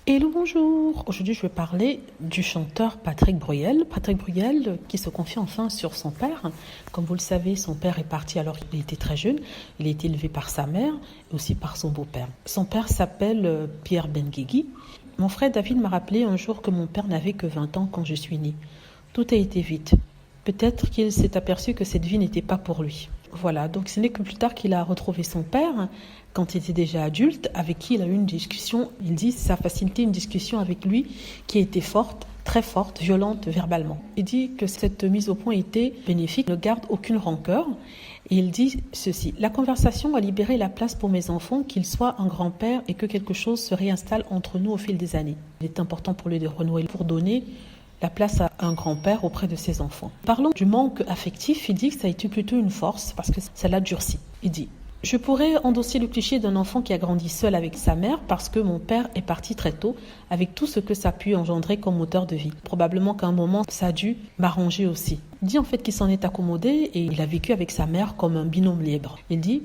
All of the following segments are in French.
Hello, bonjour. Aujourd'hui, je vais parler du chanteur Patrick Bruel. Patrick Bruel qui se confie enfin sur son père. Comme vous le savez, son père est parti alors qu'il était très jeune. Il a été élevé par sa mère et aussi par son beau-père. Son père s'appelle Pierre Benguigui. Mon frère David m'a rappelé un jour que mon père n'avait que 20 ans quand je suis née. Tout a été vite. Peut-être qu'il s'est aperçu que cette vie n'était pas pour lui. Voilà, donc ce n'est que plus tard qu'il a retrouvé son père, quand il était déjà adulte, avec qui il a eu une discussion. Il dit que ça a facilité une discussion avec lui qui était forte, très forte, violente verbalement. Il dit que cette mise au point était bénéfique, ne garde aucune rancœur. Et il dit ceci: la conversation a libéré la place pour mes enfants, qu'ils soient un grand-père et que quelque chose se réinstalle entre nous au fil des années. Il est important pour lui de renouer, pour donner la place à un grand-père auprès de ses enfants. Parlons du manque affectif, il dit que ça a été plutôt une force parce que ça l'a durci. Il dit: je pourrais endosser le cliché d'un enfant qui a grandi seul avec sa mère parce que mon père est parti très tôt avec tout ce que ça a pu engendrer comme moteur de vie. Probablement qu'à un moment, ça a dû m'arranger aussi. Il dit en fait qu'il s'en est accommodé et il a vécu avec sa mère comme un binôme libre. Il dit: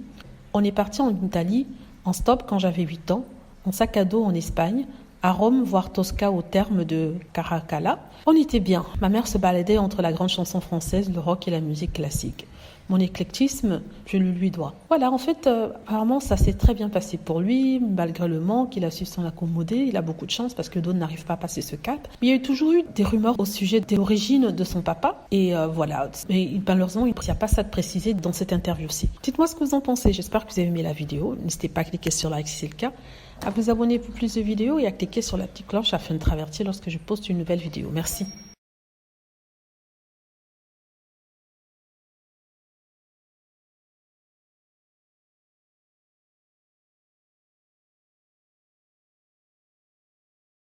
on est parti en Italie en stop quand j'avais 8 ans, en sac à dos en Espagne, à Rome, voire Tosca au terme de Caracalla. On était bien. Ma mère se baladait entre la grande chanson française, le rock et la musique classique. Mon éclectisme, je le lui dois. Voilà, en fait, apparemment, ça s'est très bien passé pour lui, malgré le manque, il a su s'en accommoder. Il a beaucoup de chance parce que d'autres n'arrivent pas à passer ce cap. Mais il y a toujours eu des rumeurs au sujet des origines de son papa. Et voilà, mais malheureusement, il n'y a pas ça de précisé dans cette interview-ci. Dites-moi ce que vous en pensez. J'espère que vous avez aimé la vidéo. N'hésitez pas à cliquer sur like si c'est le cas, à vous abonner pour plus de vidéos et à cliquer sur la petite cloche afin de traverser lorsque je poste une nouvelle vidéo. Merci.